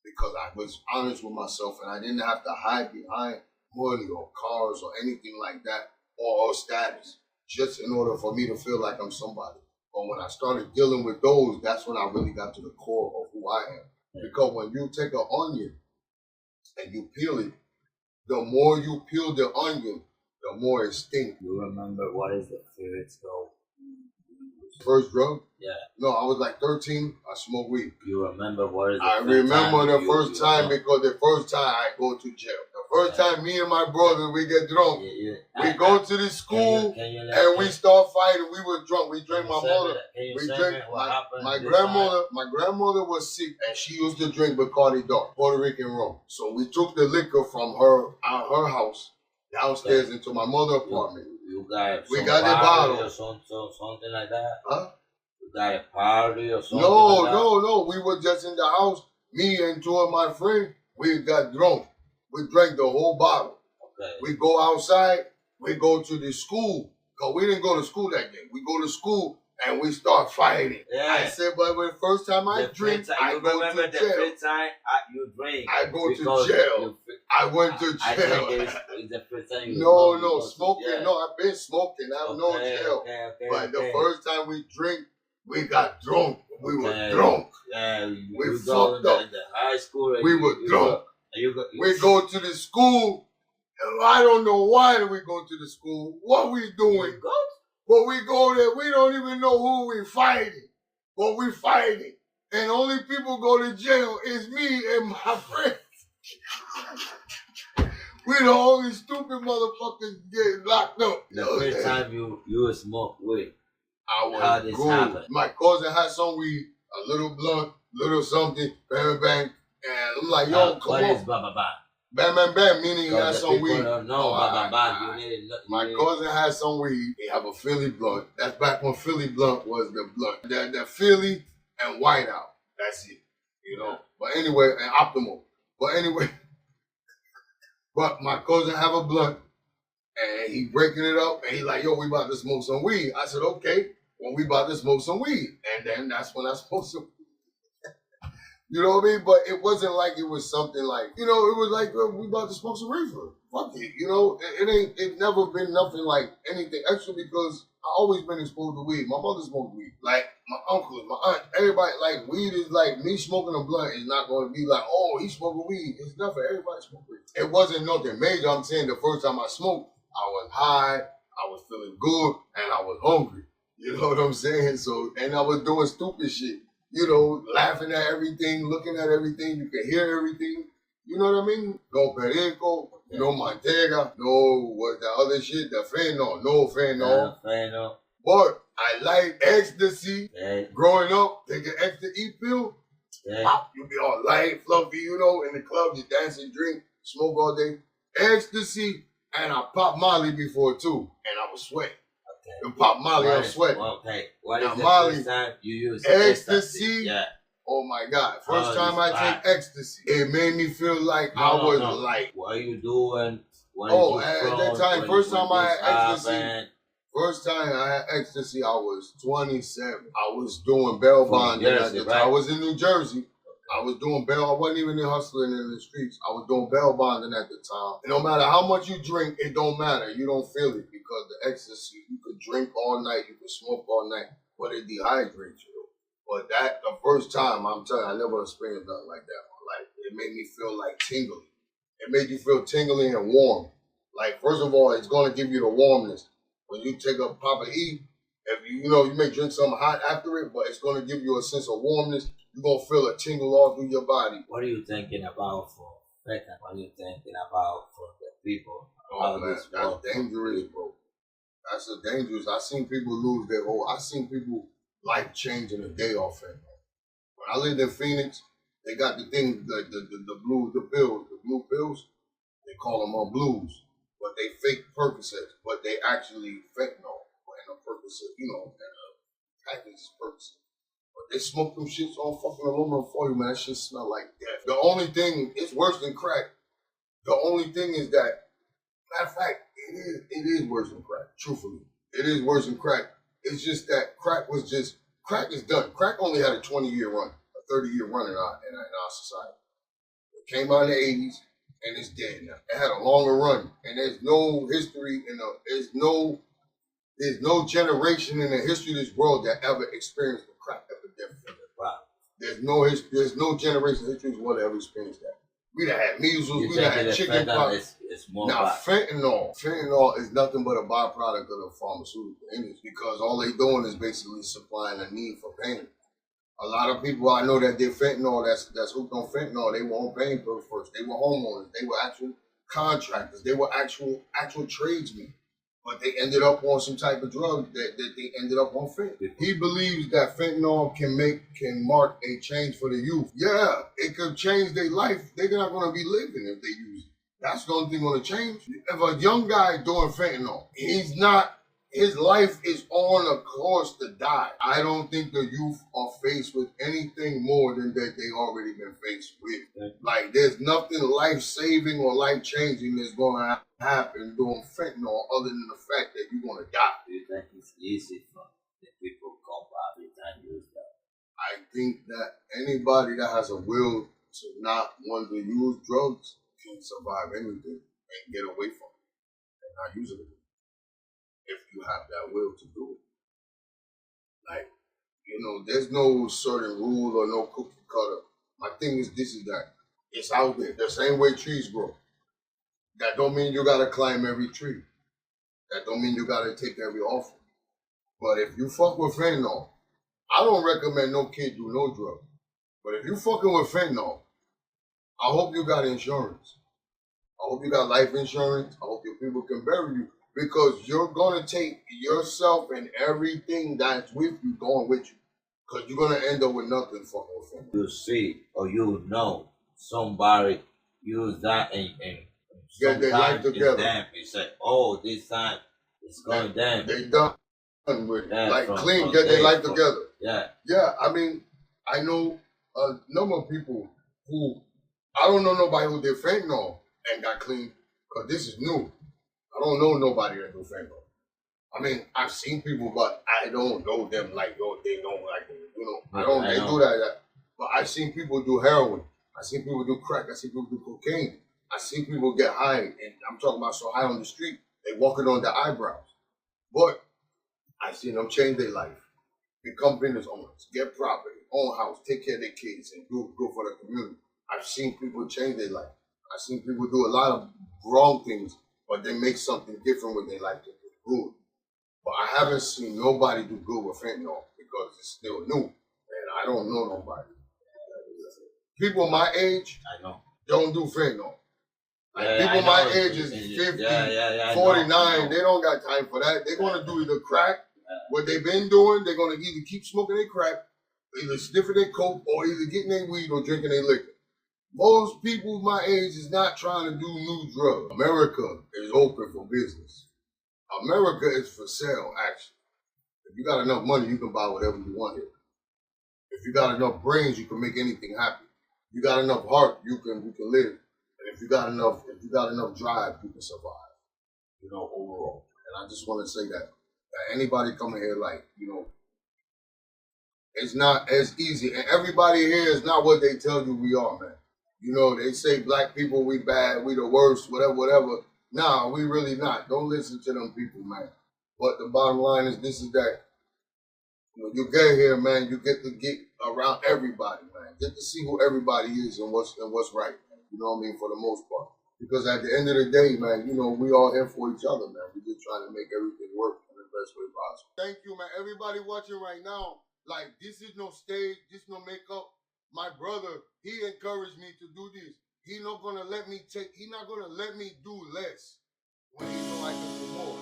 Because I was honest with myself and I didn't have to hide behind money or cars or anything like that or status, just in order for me to feel like I'm somebody. But when I started dealing with those, that's when I really got to the core of who I am. Because when you take an onion and you peel it, the more you peel the onion, the more it stinks. You remember what is the favorite drug? First drug? Yeah. No, I was like 13. I smoked weed. You remember what is the I first remember time the you- first you time know? because the first time I go to jail. The first time me and my brother, we get drunk. We go to the school and we start fighting. We were drunk. We drank my mother. We drank my grandmother. My grandmother was sick and she used to drink Bacardi Dark, Puerto Rican rum. So we took the liquor from her out her house downstairs into my mother's apartment. We got the bottle. Or something like that. Huh? You got a party or something No, like that? no. We were just in the house. Me and two of my friends, we got drunk. We drank the whole bottle. Okay. We go outside. We go to the school. Because we didn't go to school that day. We go to school and we start fighting. Yeah. I said, but the first time I drink, I go to the jail. first time you drink. I go to jail. I went to I jail. think it's the first time you No, smoke. smoking. Yeah. No, I've been smoking. I've no jail. Okay, But the first time we drink, we got drunk. We were drunk. Yeah, we fucked up. In the high school. We were drunk. We go to the school. I don't know why we go to the school. What we doing? But we go there. We don't even know who we fighting. But we fighting. And only people go to jail is me and my friends. We the only stupid motherfuckers get locked up. The first time you smoke weed. How this happened? My cousin had some weed, a little blunt, little something, bang, bang. And I'm like, yo, come what on. What is ba-ba-ba? Bam, bam, bam, meaning he had some weed. No, ba-ba-ba. My cousin had some weed. He have a Philly blunt. That's back when Philly blunt was the blunt. The Philly and Whiteout. That's it. You know. But anyway, and Optimal. But anyway, but my cousin have a blunt. And he breaking it up. And he like, yo, we about to smoke some weed. I said, okay. Well, we about to smoke some weed. And then that's when I smoked some. You know what I mean? But it wasn't like it was something like, you know, it was like, we about to smoke some reefer. Fuck it. You know, it never been nothing like anything extra because I always been exposed to weed. My mother smoked weed. Like, my uncle, my aunt, everybody, like, weed is like, me smoking a blunt is not going to be like, oh, he's smoking weed. It's nothing. Everybody smoke weed. It wasn't nothing major. I'm saying the first time I smoked, I was high, I was feeling good, and I was hungry. You know what I'm saying? So, and I was doing stupid shit. You know, laughing at everything, looking at everything. You can hear everything. You know what I mean? No perico, no mantega, no what the other shit, the fentanyl, no fentanyl. But I like ecstasy. Growing up, taking extra E-pill, pop, you be all light, fluffy, you know, in the club, you dance and drink, smoke all day. Ecstasy, and I popped Molly before too, and I was sweating. And pop Molly, I'm sweating. Okay, what is the Molly, first time you use ecstasy? Yeah. Oh my God. First time I take ecstasy, it made me feel like I was light. What are you doing? At that time, first time I had ecstasy, first time I had ecstasy, I was 27. I was doing bail bonding at the time. I was in New Jersey. I was doing bail. I wasn't even hustling in the streets. I was doing bail bonding at the time. And no matter how much you drink, it don't matter. You don't feel it because the ecstasy, you could drink all night, you could smoke all night, but it dehydrates you. But that, the first time, I'm telling you, I never experienced nothing like that in my life. It made me feel like tingly. It made you feel tingly and warm. Like, first of all, it's going to give you the warmness. When you take a pop of E, if you know, you may drink something hot after it, but it's going to give you a sense of warmness. You're going to feel a tingle all through your body. What are you thinking about for fentanyl? What are you thinking about for the people? Oh, man, that's dangerous, bro. That's a dangerous. I seen people lose their whole, I seen people life changing a day off fentanyl. When I lived in Phoenix, they got the thing, the blue pills, they call them blues, but they fake Percocets, but they actually fentanyl and a Percocet, you know, and a package is Percocet. But they smoke them shits on fucking aluminum foil, man. That shit smell like death. The only thing, it's worse than crack. The only thing is that, matter of fact, it is worse than crack, truthfully. It is worse than crack. It's just that crack is done. Crack only had a 20-year run, a 30-year run in our society. It came out in the 80s. and it's dead now. It had a longer run, and there's no history there's no generation in the history of this world that ever experienced the crack epidemic. Wow. There's no generation in history of this world that ever experienced that. We done had measles, we done had chicken pox. Now, fentanyl is nothing but a byproduct of the pharmaceutical industry because all they doing is basically supplying a need for pain. A lot of people I know that did fentanyl, that's hooked on fentanyl, they were on pain pills first. They were homeowners. They were actual contractors. They were actual tradesmen. But they ended up on some type of drug that they ended up on fentanyl. He believes that fentanyl can mark a change for the youth. Yeah, it could change their life. They're not going to be living if they use it. That's the only thing going to change. If a young guy doing fentanyl, his life is on a course to die. I don't think the youth are faced with anything more than that they already been faced with. Like, there's nothing life-saving or life-changing that's going to happen doing fentanyl other than the fact that you're going to die. Do you think it's easy for the people come back and use that? I think that anybody that has a will to not want to use drugs can survive anything and get away from it and not use it. If you have that will to do it. Like, there's no certain rule or no cookie cutter. My thing is that. It's out there. The same way trees grow. That don't mean you gotta climb every tree. That don't mean you gotta take every offer. But if you fuck with fentanyl, I don't recommend no kid do no drug. But if you fucking with fentanyl, I hope you got insurance. I hope you got life insurance. I hope your people can bury you. Because you're going to take yourself and everything that's with you going with you. Because you're going to end up with nothing fucking with fentanyl. You see or you know somebody use that and get their life together. Damn, you say, oh, this time it's going down. They done with clean, get their life together. Yeah. Yeah, I mean, I know a number of people who, I don't know nobody who did fentanyl and got clean. Because this is new. I don't know nobody that do fentanyl. I mean, I've seen people, but I don't know them like, they don't like it. They do that. But I've seen people do heroin. I've seen people do crack. I've seen people do cocaine. I've seen people get high, and I'm talking about so high on the street, they walking on their eyebrows. But I've seen them change their life, become business owners, get property, own house, take care of their kids, and do good for the community. I've seen people change their life. I've seen people do a lot of wrong things, but they make something different with their life. They do good. But I haven't seen nobody do good with fentanyl because it's still new. And I don't know nobody. People my age don't do fentanyl. People my age is 50, 49. They don't got time for that. They're going to do either crack, what they've been doing. They're going to either keep smoking their crack, either sniffing their coke, or either getting their weed or drinking their liquor. Most people my age is not trying to do new drugs. America is open for business. America is for sale, actually. If you got enough money, you can buy whatever you want here. If you got enough brains, you can make anything happen. If you got enough heart, you can live. And if you got enough drive, you can survive. Overall. And I just want to say that anybody coming here, it's not as easy. And everybody here is not what they tell you we are, man. They say black people, we bad, we the worst, whatever. Nah, we really not. Don't listen to them people, man. But the bottom line is that. You get here, man, you get to get around everybody, man. Get to see who everybody is and what's right, man. You know what I mean? For the most part. Because at the end of the day, man, we all here for each other, man. We just trying to make everything work in the best way possible. Thank you, man. Everybody watching right now, this is no stage, this is no makeup. My brother, he encouraged me to do this. He's not gonna let me do less when he know I can do more.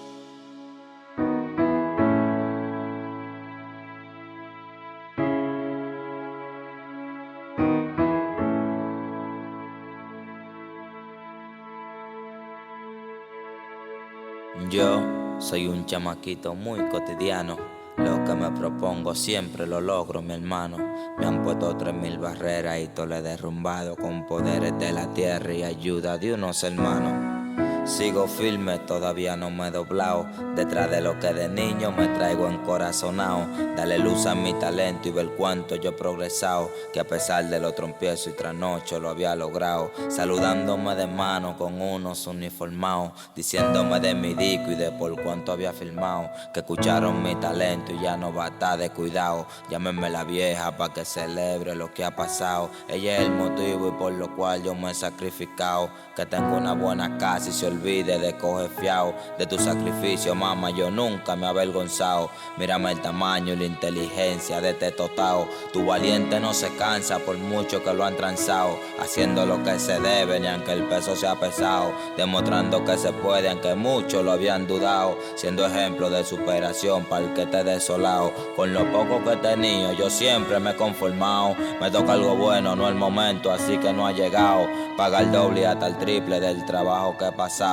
Yo soy un chamaquito muy cotidiano. Lo que me propongo siempre lo logro, mi hermano. Me han puesto 3000 barreras y todo lo he derrumbado con poderes de la tierra y ayuda de unos hermanos. Sigo firme, todavía no me he doblado. Detrás de lo que de niño me traigo encorazonado. Dale luz a mi talento y ver cuánto yo he progresado. Que a pesar de los tropiezos y trasnochos lo había logrado. Saludándome de mano con unos uniformados. Diciéndome de mi disco y de por cuánto había filmado. Que escucharon mi talento y ya no va a estar de cuidado. Llámenme la vieja pa' que celebre lo que ha pasado. Ella es el motivo y por lo cual yo me he sacrificado. Que tengo una buena casa y se olvide de coger fiao. De tu sacrificio, mamá, yo nunca me he avergonzado. Mírame el tamaño y la inteligencia de este totao. Tu valiente no se cansa por mucho que lo han transado. Haciendo lo que se debe ni aunque el peso sea pesado. Demostrando que se puede aunque muchos lo habían dudado. Siendo ejemplo de superación para el que esté desolado. Con lo poco que he tenido yo siempre me he conformado. Me toca algo bueno, no el momento, así que no ha llegado. Pagar doble y hasta el triple del trabajo que he pasado.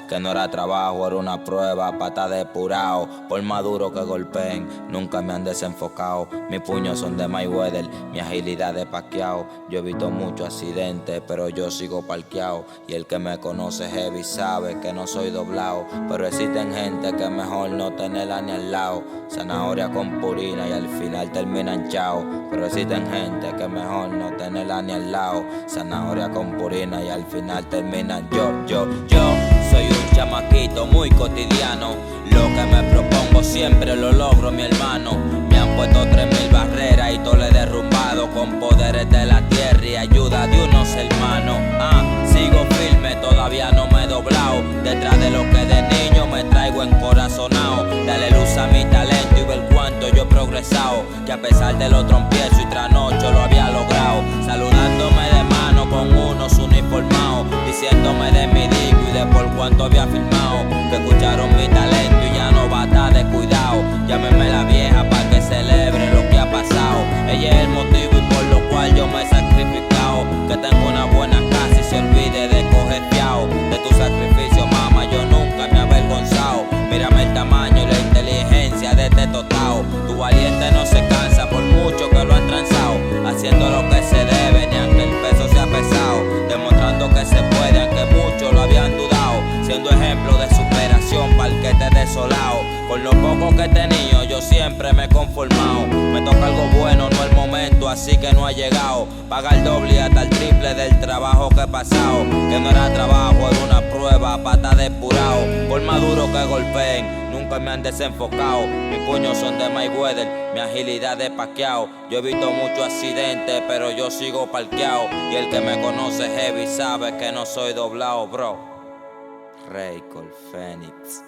Que no era trabajo, era una prueba para estar depurado. Por más duro que golpeen, nunca me han desenfocado. Mis puños son de Mayweather, mi agilidad de Pacquiao. Yo he visto muchos accidentes, pero yo sigo parqueado. Y el que me conoce heavy sabe que no soy doblado. Pero existen gente que es mejor no tenerla ni al lado. Zanahoria con purina y al final terminan chao. Pero existen gente que es mejor no tenerla ni al lado. Zanahoria con purina y al final terminan yo soy un chamaquito muy cotidiano. Lo que me propongo siempre lo logro, mi hermano. Me han puesto 3000 barreras y todo le he derrumbado. Con poderes de la tierra y ayuda de unos hermanos. Sigo firme, todavía no me he doblado. Detrás de lo que de niño me traigo encorazonado. Dale luz a mi talento y ver cuánto yo he progresado. Que a pesar de los tropiezos y trasnochos lo había logrado. Saludándome de mano con unos uniformados. Diciéndome de mi disco y de por cuánto había filmado. Que escucharon mi talento y ya no va a estar de cuidado. Llámenme la vieja pa' que celebre lo que ha pasado. Ella es el motivo y por lo cual yo me he sacrificado. Que tengo una buena casa y se olvide de coger fiao. De tu sacrificio, mamá, yo nunca me he avergonzado. Mírame el tamaño y la inteligencia de este totao. Tu valiente no se cansa por mucho que lo han transado. Haciendo lo que se debe ni aunque el peso sea pesado. Demostrando que se puede aunque muchos lo habían dudado. Siendo ejemplo de superación para el que esté desolado. Con lo poco que he tenido yo siempre me he conformado. Me toca algo bueno, no el momento, así que no ha llegado. Pagar doble y hasta el triple del trabajo que he pasado. Que no era trabajo, era una prueba para estar depurado. Por más duro que golpeen, nunca me han desenfocado. Mis puños son de Mayweather, mi agilidad de Pacquiao. Yo he visto muchos accidentes, pero yo sigo parqueado. Y el que me conoce heavy sabe que no soy doblado, bro. Reycool Phenix.